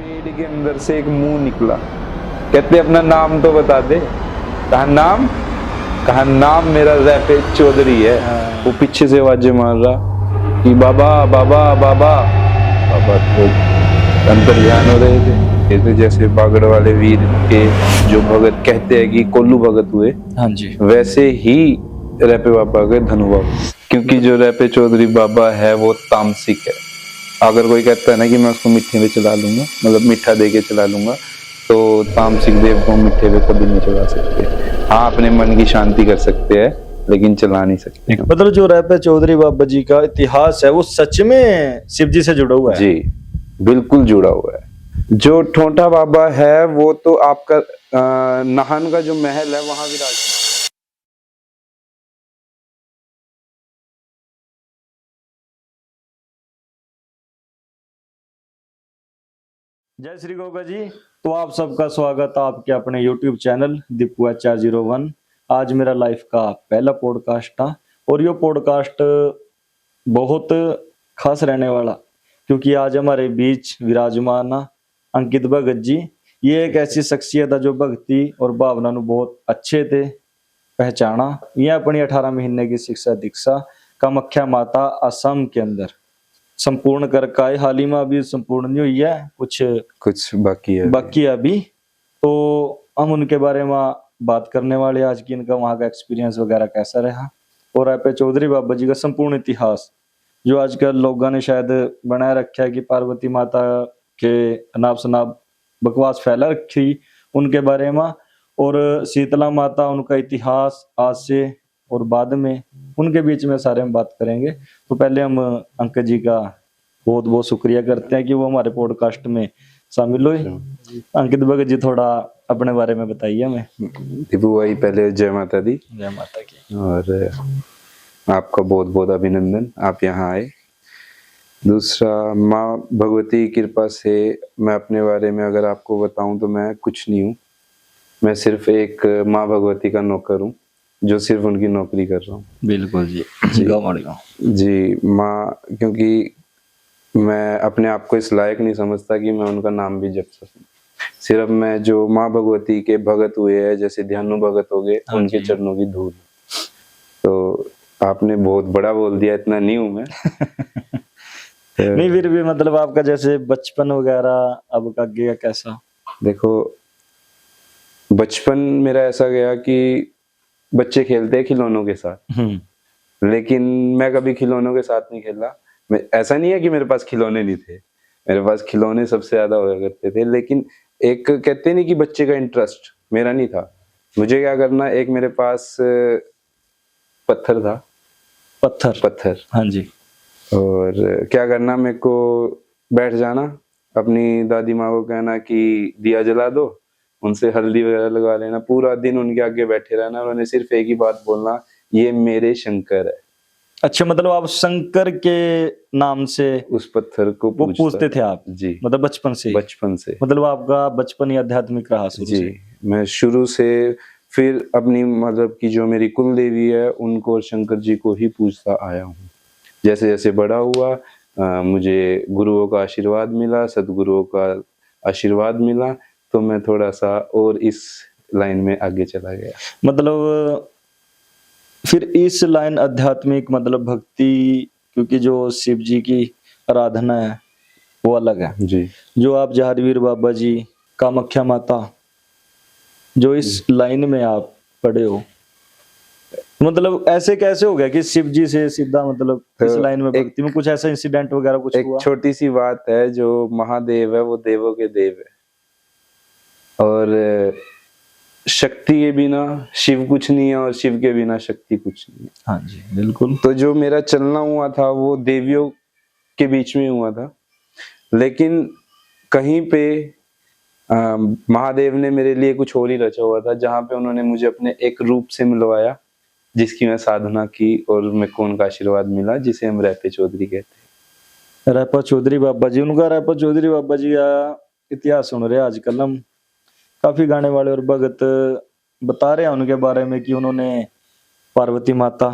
पेड़ के अंदर से एक मुंह निकला, कहते अपना नाम तो बता दे। कहा नाम मेरा रैपे चौधरी है। वो पीछे से आवाजें मार रहा कि बाबा बाबा बाबा बाबा। तो अंतर्ध्यान हो रहे थे, जैसे बागड़ वाले वीर के जो भगत कहते हैं कि कोल्लू भगत हुए, हाँ जी, वैसे ही रैपे बाबा के धनु बाबा। क्योंकि जो रैपे चौधरी बाबा है वो तामसिक है। अगर कोई कहता है ना कि मैं उसको मिट्टी में चला लूंगा, मतलब मीठा दे के चला लूंगा, तो तामसिक देव को मिट्टे पे कभी नहीं चला सकते। हाँ, अपने मन की शांति कर सकते हैं लेकिन चला नहीं सकते। मतलब जो रैपे चौधरी बाबा जी का इतिहास है वो सच में शिव जी से जुड़ा हुआ है। जी बिल्कुल जुड़ा हुआ है। जो ठोंठा बाबा है वो तो आपका नाहन का जो महल है वहां विराजमान। जय श्री गोगा जी। तो आप सबका स्वागत है आपके अपने YouTube चैनल दीपू HR01। आज मेरा लाइफ का पहला पॉडकास्ट था और ये पॉडकास्ट बहुत खास रहने वाला, क्योंकि आज हमारे बीच विराजमान अंकित भगत जी। ये एक ऐसी शख्सियत है जो भक्ति और भावना ਨੂੰ बहुत अच्छे थे पहचाना। ये अपनी 18 महीने की शिक्षा दीक्षा कामाख्या माता असम के अंदर संपूर्ण कर का है। हाल ही में अभी संपूर्ण नहीं हुई है, कुछ बाकी है अभी। तो हम उनके बारे में बात करने वाले आज की, इनका वहाँ का एक्सपीरियंस वगैरह कैसा रहा, और रैपे चौधरी बाबा जी का संपूर्ण इतिहास जो आजकल लोगों ने शायद बनाए रखा है कि पार्वती माता के अनाप शनाप बकवास फैला रखी उनके बारे में, और शीतला माता उनका इतिहास आज से और बाद में उनके बीच में सारे हम बात करेंगे। तो पहले हम अंकल जी का बहुत बहुत शुक्रिया करते हैं कि वो हमारे पॉडकास्ट में शामिल हुए। अंकित भगत जी थोड़ा अपने बारे में बताइए हमें। दीपू भाई, पहले जय माता दी। जय माता की। और आपका बहुत बहुत अभिनंदन, आप यहाँ आए। दूसरा, माँ भगवती की कृपा से मैं अपने बारे में अगर आपको बताऊं तो मैं कुछ नहीं हूँ। मैं सिर्फ एक माँ भगवती का नौकर हूँ जो सिर्फ उनकी नौकरी कर रहा हूँ। बिल्कुल जी, जी माँ, क्योंकि मैं अपने आप को इस लायक नहीं समझता कि मैं उनका नाम भी जप सकूं। सिर्फ मैं जो माँ भगवती के भगत हुए हैं, जैसे ध्यानु भगत हो गए, उनके चरणों की धूल। तो आपने बहुत बड़ा बोल दिया, इतना नहीं हूं मैं। नहीं, फिर भी मतलब आपका जैसे बचपन वगैरह अब का गया कैसा? देखो, बचपन मेरा ऐसा गया कि बच्चे खेलते हैं खिलौनों के साथ, लेकिन मैं कभी खिलौनों के साथ नहीं खेला। ऐसा नहीं है कि मेरे पास खिलौने नहीं थे, मेरे पास खिलौने सबसे ज्यादा हुआ करते थे, लेकिन एक कहते नहीं कि बच्चे का इंटरेस्ट मेरा नहीं था। मुझे क्या करना, एक मेरे पास पत्थर था, पत्थर हाँ जी। और क्या करना, मेरे को बैठ जाना, अपनी दादी माँ को कहना कि दिया जला दो, उनसे हल्दी वगैरह लगा लेना, पूरा दिन उनके आगे बैठे रहना। उन्होंने सिर्फ एक ही बात बोलना, ये मेरे शंकर है। अच्छा, मतलब आप शंकर के नाम से उस पत्थर को पूछते थे आप? जी, मतलब बचपन से मतलब आपका बचपन ही आध्यात्मिक रहा शुरू जी से? मैं शुरू से फिर अपनी मतलब की जो मेरी कुल देवी है उनको और शंकर जी को ही पूछता आया हूँ। जैसे जैसे बड़ा हुआ मुझे गुरुओं का आशीर्वाद मिला, सदगुरुओं का आशीर्वाद मिला, तो मैं थोड़ा सा और इस लाइन में आगे चला गया। मतलब फिर इस लाइन आध्यात्मिक मतलब भक्ति, क्योंकि जो शिव जी की आराधना है वो अलग है जी। जो आप जहारवीर बाबा जी, कामाख्या माता, जो इस लाइन में आप पढ़े हो, मतलब ऐसे कैसे हो गया कि शिव जी से सीधा मतलब इस लाइन में भक्ति में कुछ ऐसा इंसिडेंट वगैरह कुछ हुआ? एक छोटी सी बात है, जो महादेव है वो देवों के देव है, और शक्ति के बिना शिव कुछ नहीं है और शिव के बिना शक्ति कुछ नहीं है। हाँ जी, बिल्कुल। तो जो मेरा चलना हुआ था वो देवियों के बीच में हुआ था, लेकिन कहीं पे महादेव ने मेरे लिए कुछ और ही रचा हुआ था, जहाँ पे उन्होंने मुझे अपने एक रूप से मिलवाया जिसकी मैं साधना की और मेरे को उनका आशीर्वाद मिला, जिसे हम रैपे चौधरी कहते हैं। रैपा चौधरी बाबा जी, उनका रैपा चौधरी बाबा जी का इतिहास सुन रहे आजकल हम, काफी गाने वाले और भगत बता रहे हैं उनके बारे में कि उन्होंने पार्वती माता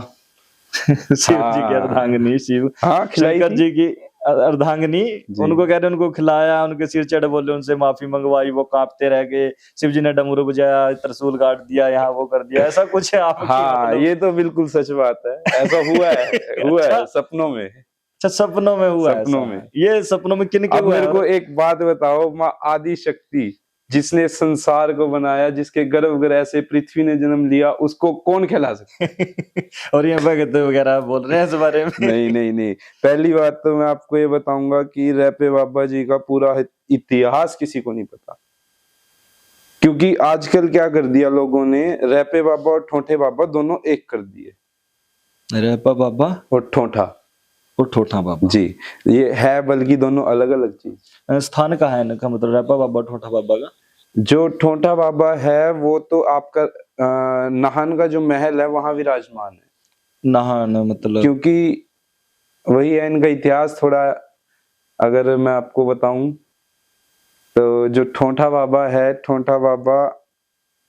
शिव जी की अर्धांगिनी शिव शंकर जी की अर्धांगिनी, उनको कह रहे उनको खिलाया, उनके सिर चढ़े, बोले उनसे माफी मंगवाई, वो कांपते रह गए, शिव जी ने डमरू बजाया, त्रिशूल काट दिया, यहाँ वो कर दिया, ऐसा कुछ है आपकी हाँ, मतलब? ये तो बिल्कुल सच बात है, ऐसा हुआ है, हुआ है अच्छा, सपनों में। अच्छा सपनों में हुआ है सपनों ऐसा? में। ये सपनों में किन के अब हुआ मेरे है? को एक बात बताओ, माँ आदि शक्ति जिसने संसार को बनाया, जिसके गर्भगृह से पृथ्वी ने जन्म लिया, उसको कौन खिला सकता है? और ये भगत वगैरह बोल रहे हैं इस बारे में? नहीं नहीं नहीं, पहली बात तो मैं आपको ये बताऊंगा कि रैपे बाबा जी का पूरा इतिहास किसी को नहीं पता, क्योंकि आजकल क्या कर दिया लोगों ने, रैपे बाबा और ठोठे बाबा दोनों एक कर दिए। रैपा बाबा और ठोठा, और ठोठा बाबा जी, ये है बल्कि दोनों अलग अलग चीज। स्थान कहाँ है इनका, मतलब रैपा बाबा ठोठा बाबा का? जो ठोठा बाबा है वो तो आपका नाहन का जो महल है वहां विराजमान है, नाहन मतलब? क्योंकि वही है इनका इतिहास थोड़ा, अगर मैं आपको बताऊं तो जो ठोठा बाबा है, ठोठा बाबा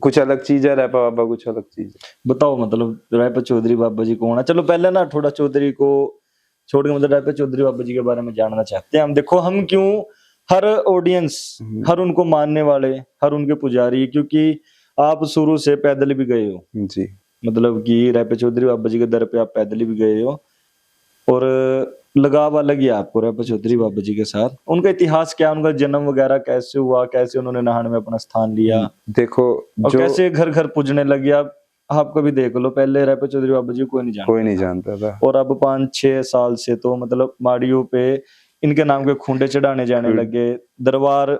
कुछ अलग चीज है, रैपा बाबा कुछ अलग चीज है। बताओ मतलब रैपा चौधरी बाबा जी कौन है? चलो पहले ना थोड़ा चौधरी को छोड़ के मतलब रैपा चौधरी बाबा जी के बारे में जानना चाहते हैं हम। देखो हम क्यों, हर ऑडियंस, हर उनको मानने वाले, हर उनके पुजारी, क्योंकि आप शुरू से पैदल भी गए हो, जी, मतलब कि रैपा चौधरी बाबा जी के दर पे आप पैदल भी गए हो, और लगाव अलग ही है आपको रैपा चौधरी बाबा जी के साथ। उनका इतिहास क्या, उनका जन्म वगैरह कैसे हुआ, कैसे उन्होंने नाहन में अपना स्थान लिया, देखो और जो कैसे घर घर पूजने लगे? आप कभी देख लो, पहले रैपा चौधरी बाबा जी को कोई नहीं जानता जानता था, और अब 5-6 साल से तो मतलब माड़ियों पे इनके नाम के खुंडे चढ़ाने जाने लगे, दरबार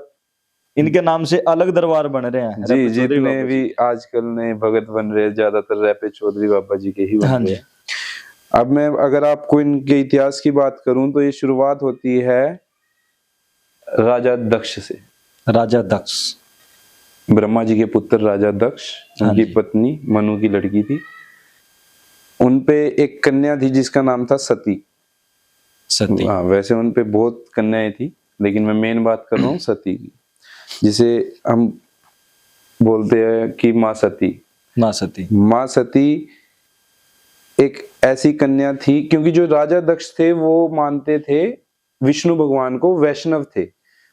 इनके नाम से अलग दरबार बन रहे हैं जी, रैपा चौधरी जितने बाबा भी जी। आजकल नए भगत बन रहे हैं ज्यादातर रैपे चौधरी बाबा जी के ही बन हाँ रहे जी, हैं। अब मैं अगर आपको इनके इतिहास की बात करूं तो ये शुरुआत होती है राजा दक्ष से। राजा दक्ष, ब्रह्मा जी के पुत्र राजा दक्ष, हाँ उनकी जी। पत्नी मनु की लड़की थी, उन पे एक कन्या थी जिसका नाम था सती। सती, हाँ, वैसे उन पे बहुत कन्याएं थी, लेकिन मैं मेन बात कर रहा हूँ सती की, जिसे हम बोलते हैं कि माँ सती। माँ सती, माँ सती एक ऐसी कन्या थी, क्योंकि जो राजा दक्ष थे वो मानते थे विष्णु भगवान को, वैष्णव थे,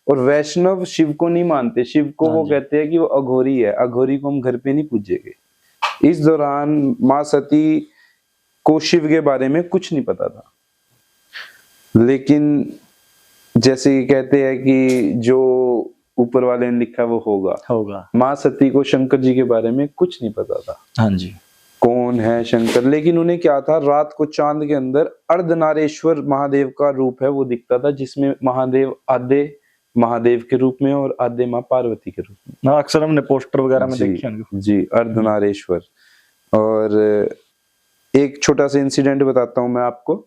और वैष्णव शिव को नहीं मानते, शिव को वो कहते हैं कि वो अघोरी है, अघोरी को हम घर पे नहीं पूजेंगे। इस दौरान माँ सती को शिव के बारे में कुछ नहीं पता था, लेकिन जैसे कि कहते हैं कि जो ऊपर वाले ने लिखा वो होगा, माँ सती को शंकर जी के बारे में कुछ नहीं पता था, हाँ जी, कौन है शंकर। लेकिन उन्हें क्या था, रात को चांद के अंदर अर्धनारेश्वर महादेव का रूप है वो दिखता था, जिसमें महादेव आधे महादेव के रूप में और आधे माँ पार्वती के रूप में। अक्सर हमने पोस्टर वगैरह में जी, देखे होंगे। जी, अर्धनारेश्वर। और एक छोटा सा इंसिडेंट बताता हूँ मैं आपको।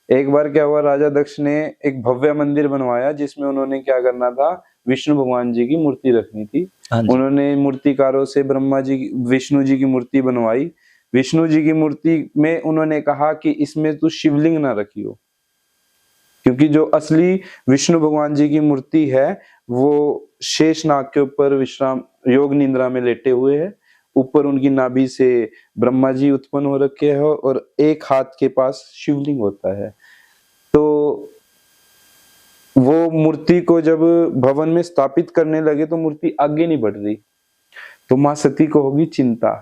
एक बार क्या हुआ, राजा दक्ष ने एक भव्य मंदिर बनवाया जिसमें उन्होंने क्या करना था, विष्णु भगवान जी की मूर्ति रखनी थी। हाँ जी, उन्होंने मूर्तिकारों से ब्रह्मा जी विष्णु जी की मूर्ति बनवाई। विष्णु जी की मूर्ति में उन्होंने कहा कि इसमें तू शिवलिंग ना रखियो, क्योंकि जो असली विष्णु भगवान जी की मूर्ति है वो शेषनाग के ऊपर विश्राम योग निद्रा में लेटे हुए है, ऊपर उनकी नाभि से ब्रह्मा जी उत्पन्न हो रखे हैं और एक हाथ के पास शिवलिंग होता है। तो वो मूर्ति को जब भवन में स्थापित करने लगे तो मूर्ति आगे नहीं बढ़ रही, तो माँ सती को होगी चिंता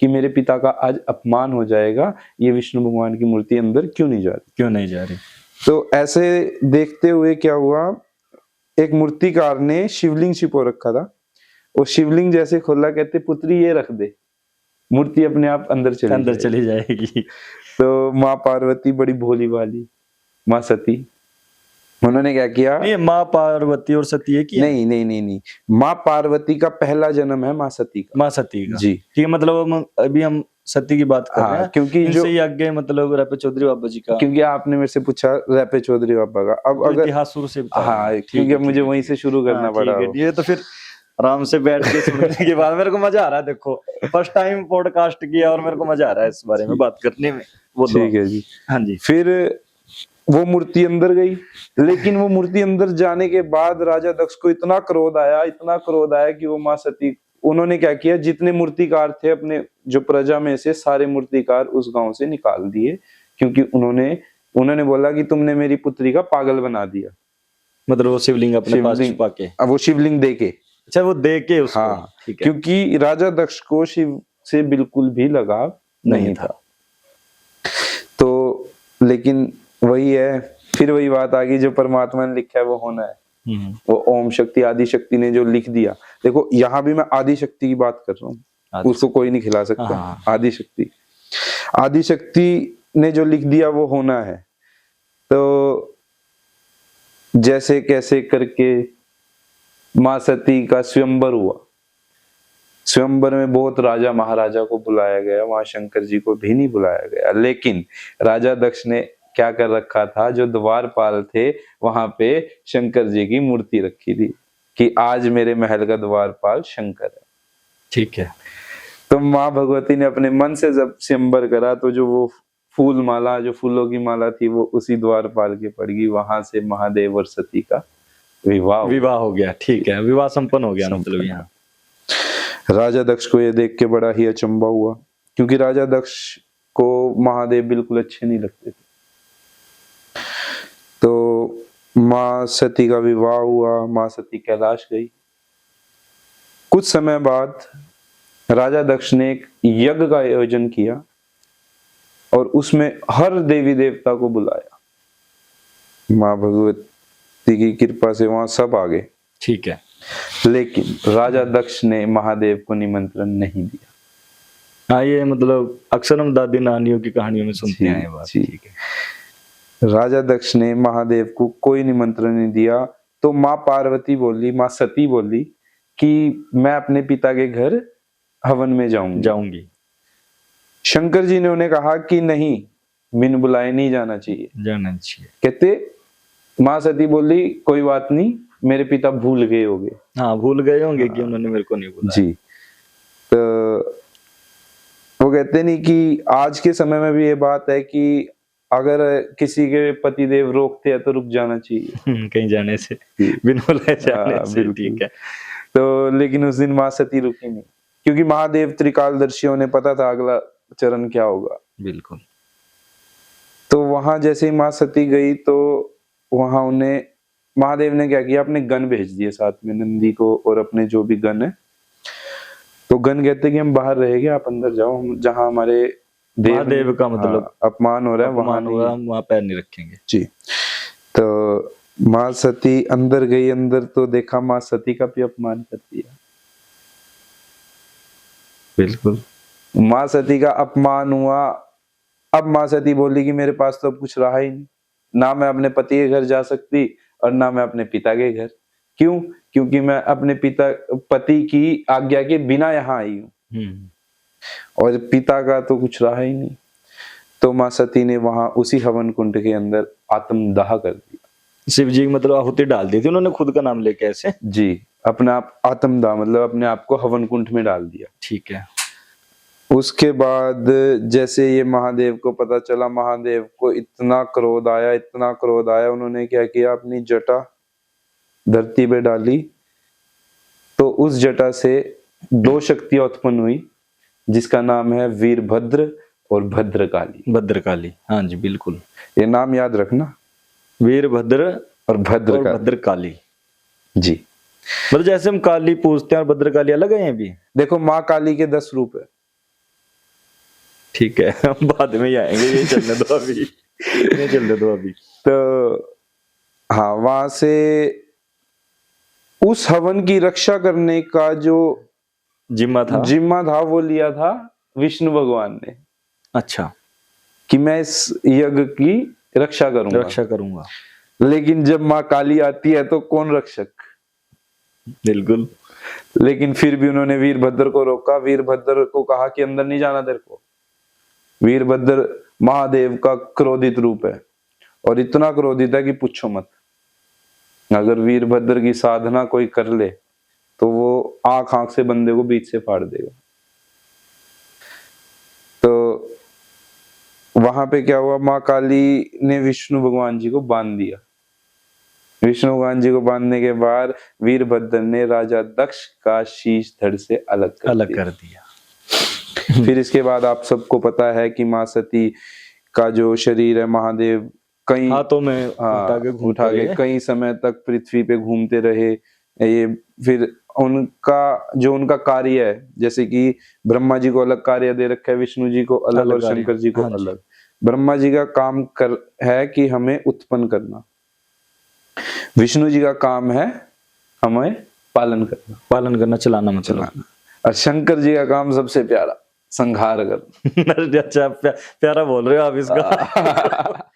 कि मेरे पिता का आज अपमान हो जाएगा, ये विष्णु भगवान की मूर्ति अंदर क्यों नहीं जा रही। तो ऐसे देखते हुए क्या हुआ, एक मूर्तिकार ने शिवलिंग छिपो रखा था, और शिवलिंग जैसे खोला, कहते पुत्री ये रख दे, मूर्ति अपने आप अंदर चली जाएगी। तो माँ पार्वती बड़ी भोली वाली माँ सती, उन्होंने क्या किया, नहीं, माँ पार्वती और सती है कि नहीं, माँ पार्वती का पहला जन्म है माँ सती का। माँ सती का, जी, ठीक है, मतलब अभी हम सती की बात कर रहे हैं, क्योंकि इनसे ही आगे मतलब रैपा चौधरी बाबा जी का, क्योंकि आपने मेरे से पूछा रैपे चौधरी बाबा का, अब अगर इतिहास शुरू से क्योंकि मुझे वहीं से शुरू करना पड़ा। ये तो फिर आराम से बैठ के सुनने के बाद मेरे को मजा आ रहा है। देखो फर्स्ट टाइम पॉडकास्ट किया और मेरे को मजा आ रहा है इस बारे में बात करने में। वो ठीक है जी। हाँ जी, फिर वो मूर्ति अंदर गई, लेकिन वो मूर्ति अंदर जाने के बाद राजा दक्ष को इतना क्रोध आया कि वो माँ सती, उन्होंने क्या किया, जितने मूर्तिकार थे अपने जो प्रजा में से सारे मूर्तिकार उस गांव से निकाल दिए, क्योंकि उन्होंने उन्होंने बोला कि तुमने मेरी पुत्री का पागल बना दिया। मतलब वो शिवलिंग अपने पास शिवलिंग- छुपा के, अब वो शिवलिंग दे के, अच्छा वो दे के उसको, हाँ, ठीक है, क्योंकि राजा दक्ष को शिव से बिल्कुल भी लगाव नहीं था। तो लेकिन वही है, फिर वही बात आ गई, जो परमात्मा ने लिखा है वो होना है। वो ओम शक्ति आदि शक्ति ने जो लिख दिया, देखो यहाँ भी मैं आदि शक्ति की बात कर रहा हूँ, उसको कोई नहीं खिला सकता। हाँ। आदि शक्ति, आदि शक्ति ने जो लिख दिया वो होना है। तो जैसे कैसे करके माँ सती का स्वयंवर हुआ, स्वयंवर में बहुत राजा महाराजा को बुलाया गया, वहां शंकर जी को भी नहीं बुलाया गया। लेकिन राजा दक्ष ने क्या कर रखा था, जो द्वारपाल थे वहां पे शंकर जी की मूर्ति रखी थी कि आज मेरे महल का द्वारपाल शंकर है, ठीक है। तो माँ भगवती ने अपने मन से जब स्वयंवर करा, तो जो वो फूल माला, जो फूलों की माला थी, वो उसी द्वारपाल के पड़ गई। वहां से महादेव और सती का विवाह हो गया, ठीक है, विवाह संपन्न हो गया। मतलब यहाँ राजा दक्ष को ये देख के बड़ा ही अचंभा हुआ, क्योंकि राजा दक्ष को महादेव बिल्कुल अच्छे नहीं लगते थे। तो माँ सती का विवाह हुआ, माँ सती कैलाश गई। कुछ समय बाद राजा दक्ष ने एक यज्ञ का आयोजन किया और उसमें हर देवी देवता को बुलाया। माँ भगवती की कृपा से वहां सब आ गए, ठीक है। लेकिन राजा दक्ष ने महादेव को निमंत्रण नहीं दिया। हाँ, ये मतलब अक्सर हम दादी नानियों की कहानियों में सुनते हैं ये बात, ठीक है। राजा दक्ष ने महादेव को कोई निमंत्रण नहीं दिया। तो माँ पार्वती बोली, माँ सती बोली कि मैं अपने पिता के घर हवन में जाऊंगी। शंकर जी ने उन्हें कहा कि नहीं, बिन बुलाए नहीं जाना चाहिए। कहते माँ सती बोली कोई बात नहीं, मेरे पिता भूल गए होंगे। हाँ, भूल गए होंगे कि उन्होंने मेरे को नहीं बुलाया। जी। तो वो कहते नहीं कि आज के समय में भी ये बात है कि अगर किसी के पतिदेव रोकते हैं तो रुक जाना चाहिए कहीं जाने से, बिन बुलाए जाने से, ठीक है। तो लेकिन उस दिन माँ सती रुकी नहीं, क्योंकि महादेव त्रिकालदर्शियों ने पता था अगला चरण क्या होगा। बिल्कुल। तो वहां जैसे ही माँ सती गई, तो वहां उन्हें महादेव ने क्या किया, अपने गण भेज दिए साथ में, नंदी को और अपने जो भी गण है। तो गण कहते कि हम बाहर रहेंगे, आप अंदर जाओ, हम जहां हमारे देव का मतलब अपमान हो रहा है वहां पैर नहीं रखेंगे। जी। तो माँ सती अंदर गई, अंदर तो देखा माँ सती का भी अपमान कर दिया। बिल्कुल, माँ सती का अपमान हुआ। अब माँ सती बोली कि मेरे पास तो अब कुछ रहा ही नहीं, ना मैं अपने पति के घर जा सकती और ना मैं अपने पिता के घर। क्यों? क्योंकि मैं अपने पति की आज्ञा के बिना यहाँ आई हूँ और पिता का तो कुछ रहा ही नहीं। तो माँ सती ने वहां उसी हवन कुंड के अंदर आत्मदाह कर दिया। शिव जी मतलब आहुति डाल दी थी उन्होंने खुद का नाम लेके ऐसे? जी, अपना आप आत्मदाह मतलब अपने आप को हवन कुंड में डाल दिया। ठीक है। उसके बाद जैसे ये महादेव को पता चला, महादेव को इतना क्रोध आया, इतना क्रोध आया, उन्होंने क्या किया, अपनी जटा धरती पे डाली। तो उस जटा से दो शक्तियां उत्पन्न हुई, जिसका नाम है वीरभद्र और भद्रकाली। भद्रकाली, हाँ जी बिल्कुल, ये नाम याद रखना, वीरभद्र और भद्रकाली। जी, मतलब जैसे हम काली पूजते हैं और भद्रकाली अलग है भी। देखो माँ काली के 10 रूप है। ठीक है, हम बाद में ही आएंगे, ये चलने दो अभी, ये चलने दो अभी। तो हाँ, वहां से उस हवन की रक्षा करने का जो जिम्मा था वो लिया था विष्णु भगवान ने। अच्छा, कि मैं इस यज्ञ की रक्षा करूंगा। लेकिन जब माँ काली आती है तो कौन रक्षक? बिल्कुल। लेकिन फिर भी उन्होंने वीरभद्र को रोका। वीरभद्र को कहा कि अंदर नहीं जाना तेरे को। वीरभद्र महादेव का क्रोधित रूप है और इतना क्रोधित है कि पूछो मत। अगर वीरभद्र की साधना कोई कर ले तो वो आंख से बंदे को बीच से फाड़ देगा। तो वहां पे क्या हुआ, माँ काली ने विष्णु भगवान जी को बांध दिया। विष्णु भगवान जी को बांधने के बाद वीरभद्र ने राजा दक्ष का शीश धड़ से अलग कर दिया। फिर इसके बाद आप सबको पता है कि माँ सती का जो शरीर है महादेव कई हाथों में हाँ, उठा के घूमते उठा के रहे। कई समय तक पृथ्वी पे घूमते रहे। ये फिर उनका कार्य है, जैसे कि ब्रह्मा जी को अलग कार्य दे रखा है, विष्णु जी को अलग अलग और कार्य। शंकर जी को हाँ जी। अलग। ब्रह्मा जी का काम है कि हमें उत्पन्न करना, विष्णु जी का काम है हमें पालन करना, चलाना मतलब। चलाना, और शंकर जी का काम सबसे प्यारा, संहार करना। अरे अच्छा, प्यारा बोल रहे हो आप इसका।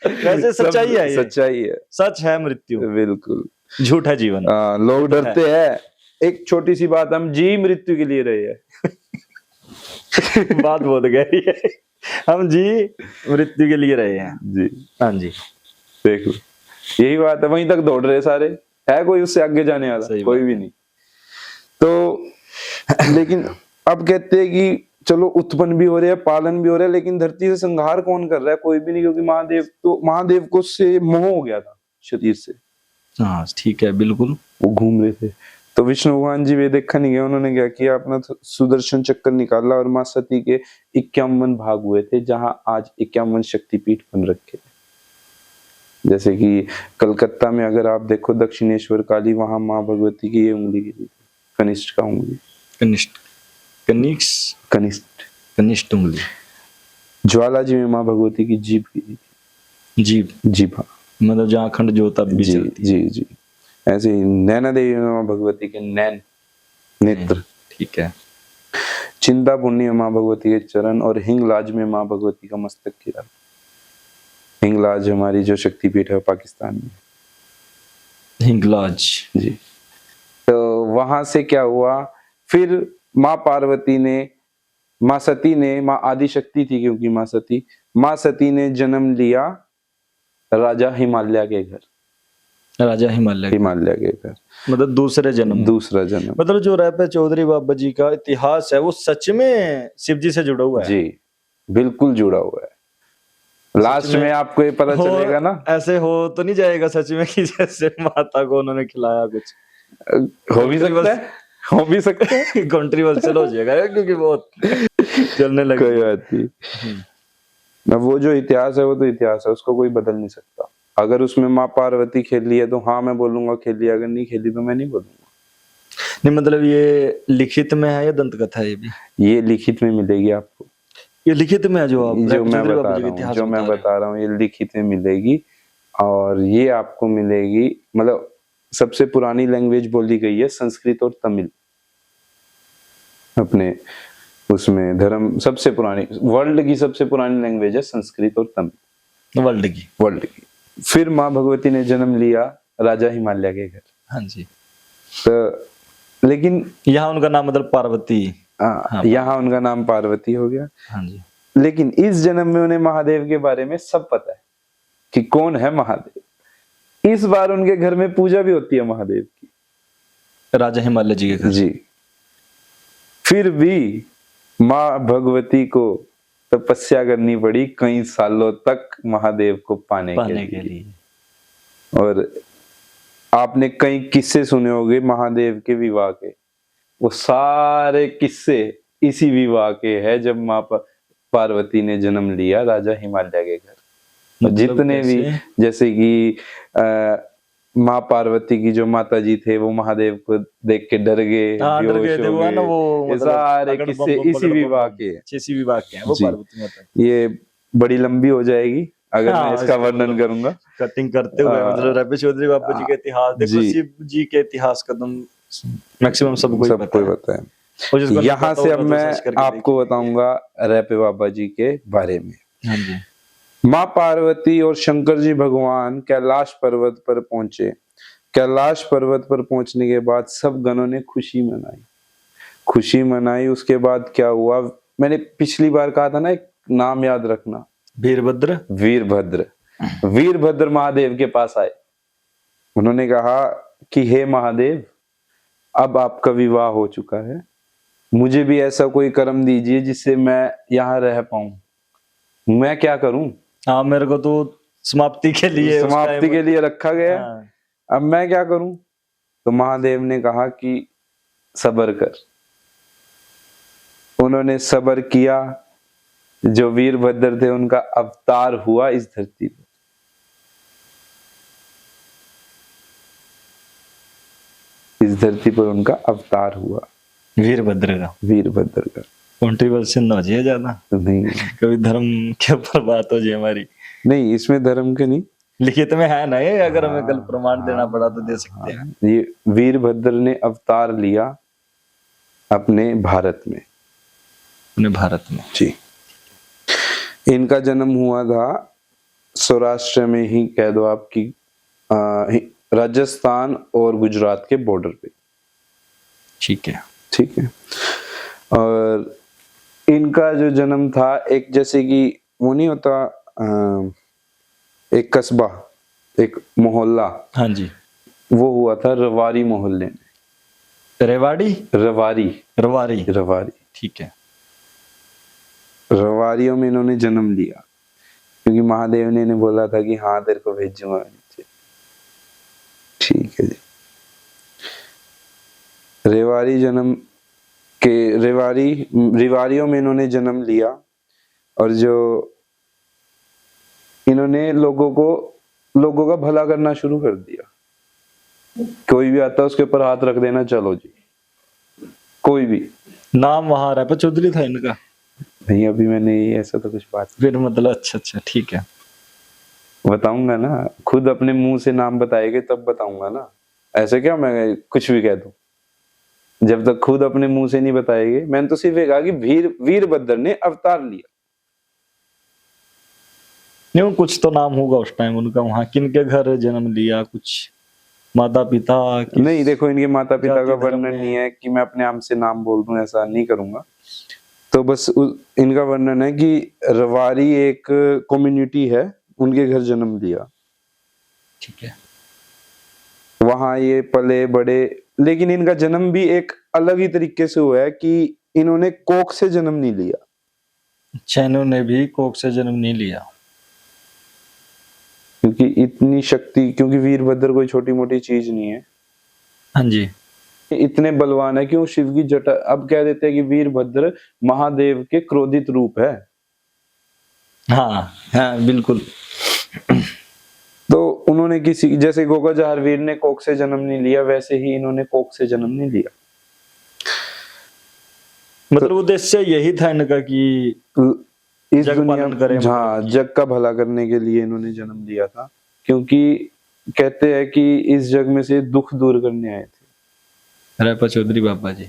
वैसे सच्चाई है, ये सच्चाई है, सच है मृत्यु, बिल्कुल। झूठ है जीवन। लोग वो तो डरते हैं, एक छोटी सी बात, हम जी मृत्यु के लिए रहे हैं। बात बहुत गहरी है। हम जी मृत्यु के लिए रहे हैं। जी हाँ जी, देख लो, यही बात है, वहीं तक दौड़ रहे सारे, है कोई उससे आगे जाने वाला? कोई भी नहीं। तो लेकिन अब कहते हैं कि चलो उत्पन्न भी हो रहे हैं, पालन भी हो रहा है, लेकिन धरती से संहार कौन कर रहा है? कोई भी नहीं, क्योंकि महादेव को से मोह हो गया था शरीर से। हाँ ठीक है, बिल्कुल। वो घूम रहे थे, तो विष्णु भगवान जी वे देखा नहीं गया, उन्होंने क्या किया, अपना सुदर्शन चक्कर निकाला और माँ सती के 51 भाग हुए थे, जहां आज 51 शक्तिपीठ बन रखे हैं। जैसे कि कलकत्ता में अगर आप देखो दक्षिणेश्वर काली, वहां माँ भगवती की ये उंगली गिरी थी, कनिष्ठ का उंगली, कनिष्ठ उंगली। ज्वाला जी में माँ भगवती की जीभ गिरी थी, जीभ, हाँ, मतलब जहाँ अखंड ज्योत अब भी चलती है। जी। ऐसे ही नैना देवी में माँ भगवती के नैन, नेत्र, ठीक है। चिंतापुर्णी में माँ भगवती के चरण, और हिंगलाज में माँ भगवती का मस्तक गिरा। हिंगलाज हमारी जो शक्तिपीठ है पाकिस्तान में, हिंगलाज जी। तो वहां से क्या हुआ, फिर माँ पार्वती ने, माँ सती ने, माँ आदि शक्ति थी क्योंकि माँ सती ने जन्म लिया राजा हिमालय के घर, राजा हिमालय के घर, मतलब दूसरा जन्म। मतलब जो रैपे चौधरी बाबा जी का इतिहास है वो सच में शिव जी से जुड़ा हुआ है। जी बिल्कुल जुड़ा हुआ है। लास्ट में आपको ये पता चलेगा ना, ऐसे हो तो नहीं जाएगा सच में कि जैसे माता को उन्होंने खिलाया कुछ, हो भी सकता है कंट्रोवर्शियल हो जाएगा क्योंकि बहुत चलने लगे। कोई बात नहीं, अब वो जो इतिहास है वो तो इतिहास है, उसको कोई बदल नहीं सकता। अगर उसमें माँ पार्वती खेली है तो हाँ मैं बोलूंगा खेली, अगर नहीं खेली तो मैं नहीं बोलूंगा। नहीं मतलब ये लिखित में है या दंत कथा है? ये लिखित में मिलेगी आपको, ये लिखित में है जो मैं बता रहा हूँ, ये लिखित में मिलेगी। और ये आपको मिलेगी, मतलब सबसे पुरानी लैंग्वेज बोली गई है संस्कृत और तमिल, अपने उसमें धर्म सबसे पुरानी, वर्ल्ड की सबसे पुरानी लैंग्वेज है संस्कृत और तमिल, वर्ल्ड की। फिर माँ भगवती ने जन्म लिया राजा हिमालय के घर। हाँ जी। तो लेकिन यहाँ उनका नाम मतलब पार्वती, यहाँ उनका नाम पार्वती हो गया। हाँ जी। लेकिन इस जन्म में उन्हें महादेव के बारे में सब पता है कि कौन है महादेव। इस बार उनके घर में पूजा भी होती है महादेव की, राजा हिमालय जी के घर। जी। फिर भी माँ भगवती को तपस्या करनी पड़ी कई सालों तक महादेव को पाने के लिए। और आपने कई किस्से सुने होंगे महादेव के विवाह के, वो सारे किस्से इसी विवाह के हैं जब माँ पार्वती ने जन्म लिया राजा हिमालय के घर। मतलब जितने भी, जैसे कि माँ पार्वती की जो माता जी थे वो महादेव को देख के डर गए, ये सारे किस्से इसी विवाह के हैं। वो पार्वती माता। ये बड़ी लंबी हो जाएगी अगर मैं इसका वर्णन करूंगा कटिंग करते हुए। मतलब रैपे चौधरी बाबा जी के इतिहास देखो, शिव जी के इतिहास का तुम मैक्सिमम सबको पता है। यहाँ से अब मैं आपको बताऊंगा रैपे बाबा जी के बारे में। हाँ जी। माँ पार्वती और शंकर जी भगवान कैलाश पर्वत पर पहुंचे। कैलाश पर्वत पर पहुंचने के बाद सब गणों ने खुशी मनाई। उसके बाद क्या हुआ, मैंने पिछली बार कहा था ना, एक नाम याद रखना, वीरभद्र महादेव के पास आए। उन्होंने कहा कि हे महादेव, अब आपका विवाह हो चुका है, मुझे भी ऐसा कोई कर्म दीजिए जिससे मैं यहाँ रह पाऊं। मैं क्या करूं? हाँ, मेरे को तो समाप्ति के लिए रखा गया। हाँ। अब मैं क्या करूं? तो महादेव ने कहा कि सब्र कर। उन्होंने सब्र किया। जो वीरभद्र थे उनका अवतार हुआ इस धरती पर। इस धरती पर उनका अवतार हुआ, वीरभद्र का। वीरभद्र का। कंट्रोवर्सी ना हो जाए ज्यादा, नहीं कभी धर्म के ऊपर बात हो जाए हमारी। नहीं, इसमें धर्म के नहीं, लिखित में है ना ये, अगर हमें कल प्रमाण देना पड़ा तो दे सकते हैं। ये वीरभद्र ने अवतार लिया अपने भारत में, अपने भारत में जी। इनका जन्म हुआ था सौराष्ट्र में ही, कह दो आपकी राजस्थान और गुजरात के बॉर्डर पे। ठीक है, ठीक है। और इनका जो जन्म था, एक जैसे कि वो नहीं होता एक कस्बा, एक मोहल्ला, हाँ जी, वो हुआ था रवारी मोहल्ले में। रेवाड़ी, रवारी, रवारी, रवारी, ठीक है। रवारियों में इन्होंने जन्म लिया, क्योंकि महादेव ने इन्हें बोला था कि हाँ तेरे को भेजूंगा नीचे। ठीक है जी। रेवारी जन्म के रिवारियों में इन्होंने जन्म लिया, और जो इन्होंने लोगों का भला करना शुरू कर दिया। कोई भी आता उसके ऊपर हाथ रख देना, चलो जी, कोई भी। नाम वहां रहा पर चौधरी था इनका? नहीं, अभी मैंने ऐसा तो कुछ बात फिर मतलब अच्छा, ठीक है। बताऊंगा ना, खुद अपने मुंह से नाम बताएंगे तब बताऊंगा ना, ऐसे क्या मैं कुछ भी कह दूं जब तक खुद अपने मुंह से नहीं बताएंगे। मैंने तो सिर्फ ये कहा कि वीरभद्र ने अवतार लिया। नहीं, कुछ तो नाम होगा उस टाइम उनका, वहां किनके घर जन्म लिया, कुछ माता पिता? नहीं, देखो इनके माता पिता का वर्णन में नहीं है कि मैं अपने आप से नाम बोल दूं, ऐसा नहीं करूंगा। तो बस इनका वर्णन है कि रवारी एक कम्युनिटी है, उनके घर जन्म लिया। ठीक है। वहां ये पले बड़े, लेकिन इनका जन्म भी एक अलग ही तरीके से हुआ है कि इन्होंने कोख से जन्म नहीं लिया। अच्छा, इन्होंने भी कोख से जन्म नहीं लिया, क्योंकि इतनी शक्ति, क्योंकि वीरभद्र कोई छोटी मोटी चीज नहीं है। हाँ जी, इतने बलवान है कि वो शिव की जटा, अब कह देते हैं कि वीरभद्र महादेव के क्रोधित रूप है। हाँ बिल्कुल। तो उन्होंने किसी, जैसे गोगा जहारवीर ने कोख से जन्म नहीं लिया, वैसे ही इन्होंने कोख से जन्म नहीं लिया। मतलब उद्देश्य यही था इनका कि इस दुनिया करें, हाँ, जग का भला करने के लिए इन्होंने जन्म लिया था। क्योंकि कहते हैं कि इस जग में से दुख दूर करने आए थे रैपा चौधरी बाबा जी।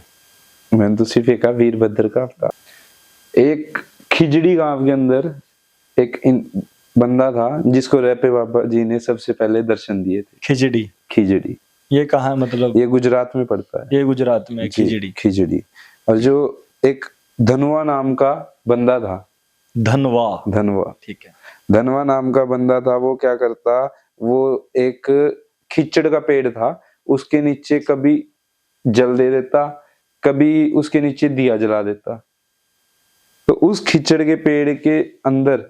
मैंने तो सिर्फ एक वीरभद्र का अवतार। एक खिजड़ी गांव के अंदर एक बंदा था जिसको रैपे बाबा जी ने सबसे पहले दर्शन दिए थे। खिजड़ी ये कहाँ है? मतलब ये गुजरात में पड़ता है। ये गुजरात में खिजड़ी। और जो एक धनवा नाम का बंदा था, धनवा, ठीक है। धनवा नाम का बंदा था, वो क्या करता, वो एक खिचड़ का पेड़ था, उसके नीचे कभी जल दे देता, कभी उसके नीचे दिया जला देता। तो उस खिचड़ के पेड़ के अंदर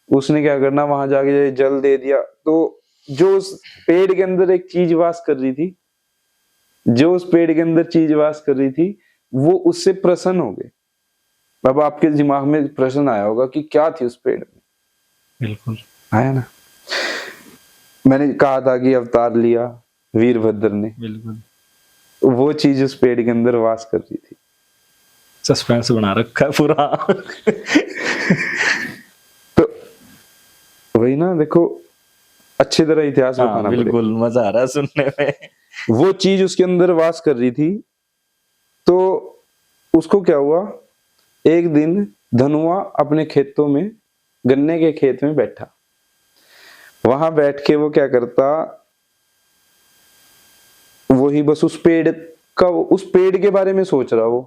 उसने क्या करना, वहां जाके जल दे दिया, तो जो उस पेड़ के अंदर एक चीज वास कर रही थी, वो उससे प्रसन्न हो गए। अब आपके दिमाग में प्रश्न आया होगा कि क्या थी उस पेड़ में? बिल्कुल आया ना। मैंने कहा था कि अवतार लिया वीरभद्र ने, बिल्कुल। वो चीज उस पेड़ के अंदर वास कर रही थी। सस्पेंस बना रखा है पूरा। तो वही ना, देखो अच्छी तरह इतिहास बताना बिल्कुल पड़ेगा। मजा आ रहा है सुनने में। वो चीज उसके अंदर वास कर रही थी, तो उसको क्या हुआ, एक दिन धनुआ अपने खेतों में, गन्ने के खेत में बैठा, वहां बैठ के वो क्या करता, वही बस उस पेड़ के बारे में सोच रहा वो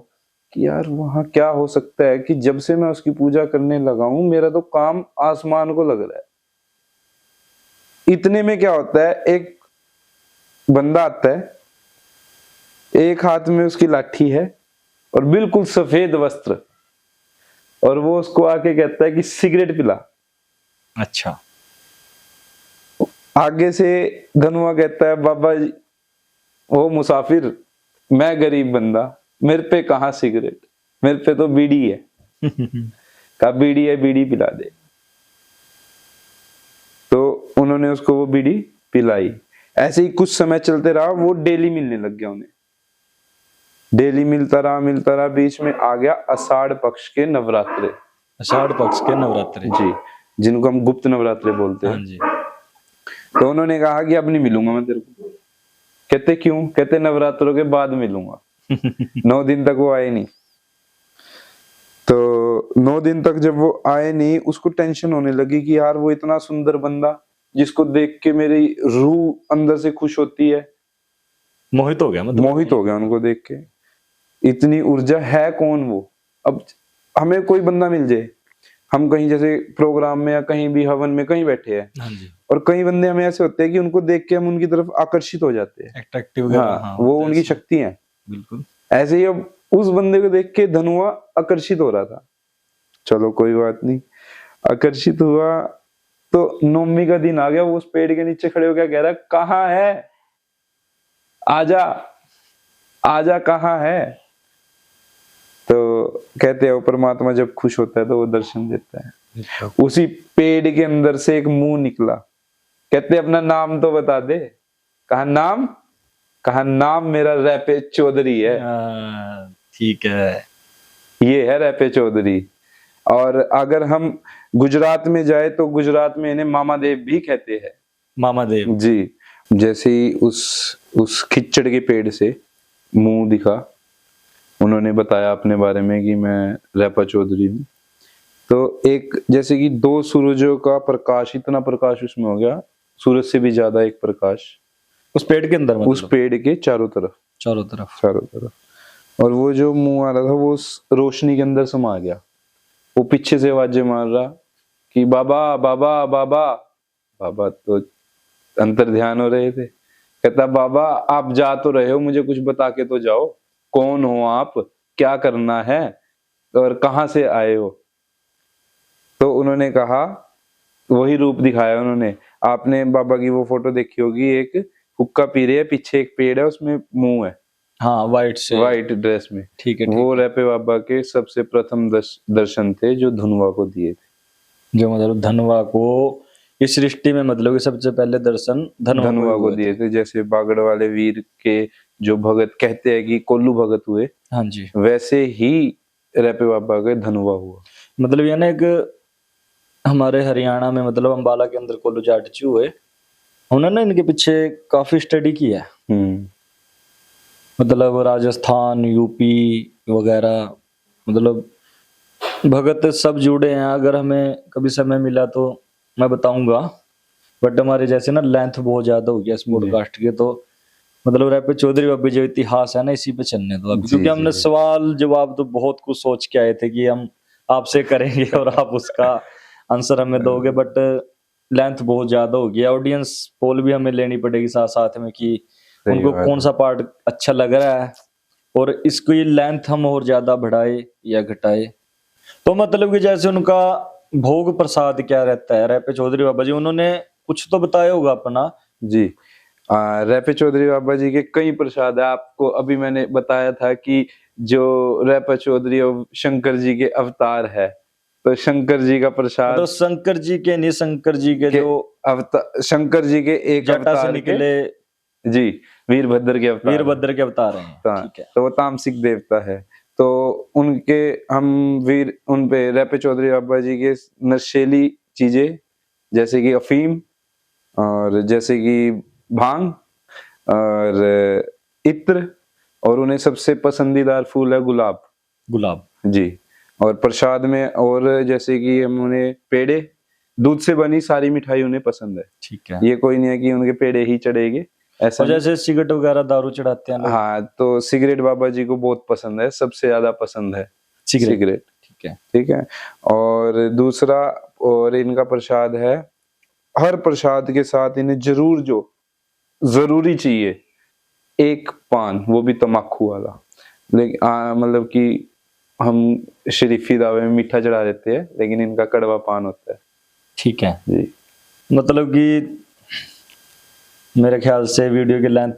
कि यार वहां क्या हो सकता है कि जब से मैं उसकी पूजा करने लगा हूं मेरा तो काम आसमान को लग रहा है। इतने में क्या होता है, एक बंदा आता है, एक हाथ में उसकी लाठी है और बिल्कुल सफेद वस्त्र, और वो उसको आके कहता है कि सिगरेट पिला। अच्छा। आगे से धनुआ कहता है, बाबा जी, वो मुसाफिर, मैं गरीब बंदा, मेरे पे कहाँ सिगरेट, मेरे पे तो बीड़ी है। कहा बीड़ी है, बीड़ी पिला दे। तो उन्होंने उसको वो बीड़ी पिलाई। ऐसे ही कुछ समय चलते रहा, वो डेली मिलने लग गया उन्हें। डेली मिलता रहा, बीच में आ गया आषाढ़ पक्ष के नवरात्रे। आषाढ़ पक्ष के नवरात्रे, जी, जिनको हम गुप्त नवरात्रे बोलते हाँ हैं। जी। तो उन्होंने कहा कि अब नहीं मिलूंगा मैं तेरे को। कहते क्यों? कहते नवरात्रों के बाद मिलूंगा। 9 दिन तक वो आए नहीं। तो 9 दिन तक जब वो आए नहीं, उसको टेंशन होने लगी कि यार वो इतना सुंदर बंदा जिसको देख के मेरी रूह अंदर से खुश होती है, मोहित हो गया, मतलब मोहित हो गया उनको देख के। इतनी ऊर्जा है कौन वो? अब हमें कोई बंदा मिल जाए, हम कहीं जैसे प्रोग्राम में या कहीं भी हवन में कहीं बैठे हैं, हाँ जी, और कई बंदे हमें ऐसे होते हैं कि उनको देख के हम उनकी तरफ आकर्षित हो जाते हैं। अट्रैक्टिव, हाँ, वो होता है उनकी ऐसा। शक्ति है। बिल्कुल। ऐसे ही अब उस बंदे को देख के धनुआ आकर्षित हो रहा था। चलो कोई बात नहीं, आकर्षित हुआ तो नवमी का दिन आ गया। वो उस पेड़ के नीचे खड़े हो गया, कह रहा कहाँ है, आजा आजा, कहाँ है? तो कहते हैं वो परमात्मा जब खुश होता है तो वो दर्शन देता है। उसी पेड़ के अंदर से एक मुंह निकला। कहते अपना नाम तो बता दे। कहा नाम? कहा नाम मेरा रैपे चौधरी है। ठीक है, ये है रैपे चौधरी। और अगर हम गुजरात में जाए तो गुजरात में इन्हें मामा देव भी कहते हैं। मामा देव जी। जैसे ही उस खिच्चड़ के पेड़ से मुंह दिखा, उन्होंने बताया अपने बारे में कि मैं रैपा चौधरी हूँ। तो एक जैसे कि 2 सूरजों का प्रकाश, इतना प्रकाश उसमें हो गया, सूरज से भी ज्यादा एक प्रकाश उस पेड़ के अंदर, मतलब उस पेड़ के चारों तरफ। और वो जो मुंह आ रहा था वो उस रोशनी के अंदर समा गया। वो पीछे से आवाजें मार रहा कि बाबा बाबा बाबा। बाबा तो अंतर ध्यान हो रहे थे। कहता बाबा आप जा तो रहे हो, मुझे कुछ बता के तो जाओ, कौन हो आप, क्या करना है और कहां से आए हो? तो उन्होंने कहा, वही रूप दिखाया उन्होंने। आपने बाबा की वो फोटो देखी होगी, एक हुक्का पी रहे हैं, पीछे एक पेड़ है, उसमें मुंह है, हाँ, वाइट ड्रेस में। ठीक है, वो रैपे बाबा के सबसे प्रथम दर्शन थे जो धनुआ को दिए थे। जो मतलब धनुआ को इस सृष्टि में मतलब कि सबसे पहले दर्शन धनुआ को दिए थे। जैसे बागड़ वाले वीर के जो भगत कहते हैं कि कोल्लू भगत हुए, हाँ जी, वैसे ही रैपे बाबा का धनुआ हुआ। मतलब ये ना एक हमारे हरियाणा में, मतलब अंबाला के अंदर कोल्लू जाट जी हुए, उन्होंने इनके पीछे काफी स्टडी किया है। मतलब राजस्थान, यूपी वगैरह, मतलब भगत सब जुड़े हैं। अगर हमें कभी समय मिला तो मैं बताऊंगा, बट हमारे जैसे ना लेंथ बहुत ज्यादा हो गया इस पॉडकास्ट के, तो मतलब रैपे चौधरी बाबा जो इतिहास है ना, इसी पे चलने दो अभी, क्योंकि हमने सवाल जवाब तो बहुत कुछ सोच के आए थे कि हम आपसे करेंगे और आप उसका आंसर हमें दोगे, बट लेंथ बहुत ज्यादा हो गया। ऑडियंस पोल भी हमें लेनी पड़ेगी साथ साथ में कि उनको कौन सा पार्ट अच्छा लग रहा है, और इसकी लेंथ हम और ज्यादा बढ़ाए या घटाए। तो मतलब कि जैसे उनका भोग प्रसाद क्या रहता है रैपे चौधरी बाबा जी, उन्होंने कुछ तो बताया होगा अपना। जी, रैपे चौधरी बाबा जी के कई प्रसाद है। आपको अभी मैंने बताया था कि जो रैपा चौधरी और शंकर जी के अवतार है, तो शंकर जी का प्रसाद, तो शंकर जी के नहीं, शंकर जी के जो अवतार, शंकर जी के एक जटा अवतार से निकले, जी, वीरभद्र के अवतार, वीरभद्र के अवतार हैं। ठीक है, तो वो तामसिक देवता है। तो उनके हम उन पे रैपे चौधरी बाबा जी के नशेली चीजें जैसे कि अफीम, और जैसे कि भांग और इत्र, और उन्हें सबसे पसंदीदार फूल है गुलाब जी। और प्रसाद में और जैसे कि हम उन्हें पेड़े, दूध से बनी सारी मिठाई उन्हें पसंद है। ठीक है, ये कोई नहीं है कि उनके पेड़े ही चढ़ेंगे ऐसा। और जैसे सिगरेट वगैरह दारू चढ़ाते हैं लोग, हाँ, तो सिगरेट बाबा जी को बहुत पसंद है, सबसे ज्यादा पसंद है सिगरेट। ठीक है। और दूसरा, और इनका प्रसाद है, हर प्रसाद के साथ इन्हें जरूर जो जरूरी चाहिए, एक पान, वो भी तम्बाकू वाला। लेकिन मतलब कि हम शरीफी दावे में मीठा चढ़ा देते हैं, लेकिन इनका कड़वा पान होता है। ठीक है जी। मतलब कि मेरे ख्याल से वीडियो की लेंथ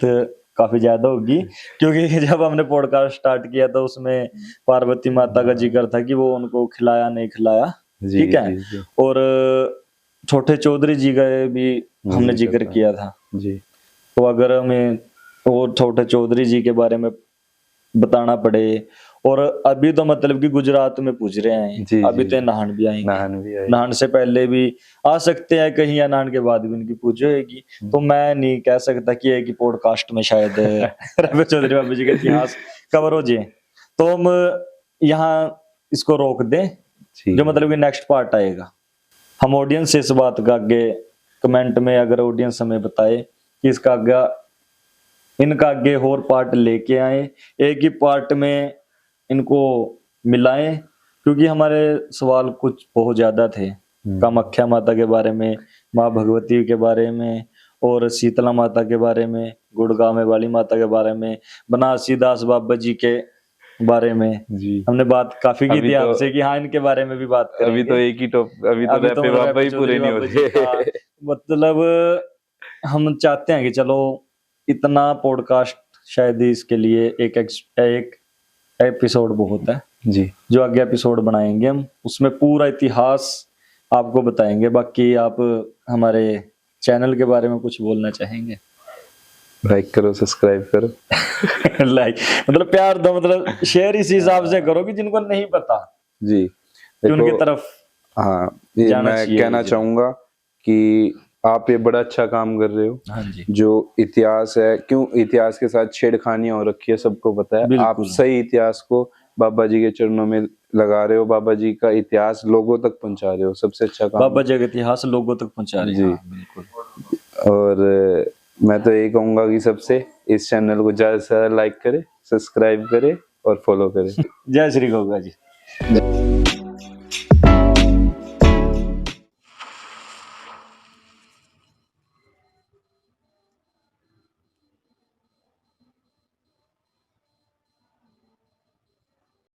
काफी ज्यादा होगी, क्योंकि जब हमने पॉडकास्ट स्टार्ट किया तो उसमें पार्वती माता का जिक्र था कि वो उनको खिलाया नहीं खिलाया। ठीक है, और छोटे चौधरी जी का भी हमने जिक्र किया था जी। तो अगर हमें और छोटे चौधरी जी के बारे में बताना पड़े। और अभी तो मतलब कि गुजरात में पूछ रहे हैं, जी, अभी जी। तो नहान भी आएंगे, नाहन भी आए। नहान से पहले भी आ सकते हैं कहीं, या नहान के बाद भी उनकी पूछ होगी। तो मैं नहीं कह सकता कि एक ही पॉडकास्ट में शायद रवि चौधरी बाबू जी का इतिहास कवर हो जाए, तो हम यहाँ इसको रोक दें। जी। जो मतलब कि नेक्स्ट पार्ट आएगा, हम ऑडियंस से इस बात का आगे कमेंट में अगर ऑडियंस हमें बताए कि इसका आगे, इनका आगे और पार्ट लेके आए, एक ही पार्ट में इनको मिलाएं, क्योंकि हमारे सवाल कुछ बहुत ज्यादा थे। कामाख्या माता के बारे में, माँ भगवती के बारे में, और शीतला माता के बारे में, गुड़गांव में वाली माता के बारे में, बनारसी दास बाबा जी के बारे में जी। हमने बात काफी की अभी थी तो- आपसे कि हाँ इनके बारे में भी बात अभी करेंगे। तो एक ही अभी तो रैपे मतलब बाबा ही पूरे चौधरी नहीं बाबा जी होते। का मतलब हम चाहते हैं कि चलो इतना पॉडकास्ट शायद ही इसके लिए एक एपिसोड बहुत है। जी। जो आगे एपिसोड बनाएंगे हम उसमें पूरा इतिहास आपको बताएंगे। बाकी आप हमारे चैनल के बारे में कुछ बोलना चाहेंगे? लाइक करो, सब्सक्राइब करो। लाइक मतलब प्यार दो, मतलब शेयर इस हिसाब से करो कि जिनको नहीं पता जी। कि उनकी देखो, तरफ हाँ, ये जाना मैं चाहिए कहना जी। चाहूंगा कि आप ये बड़ा अच्छा काम कर रहे हो। हाँ जी, जो इतिहास है, क्यों इतिहास के साथ छेड़खानियां हो रखी है सबको पता है। आप बिल्कुल। सही इतिहास को बाबा जी के चरणों में लगा रहे हो, बाबा जी का इतिहास लोगों तक पहुंचा रहे हो, सबसे अच्छा काम। बाबा जी का इतिहास लोगों तक पहुंचा रहे हैं। जी। हाँ, बिल्कुल। और मैं तो यही कहूंगा कि सबसे इस चैनल को ज्यादा से ज्यादा लाइक करे, सब्सक्राइब करे और फॉलो करे। जय श्री गोगा जी।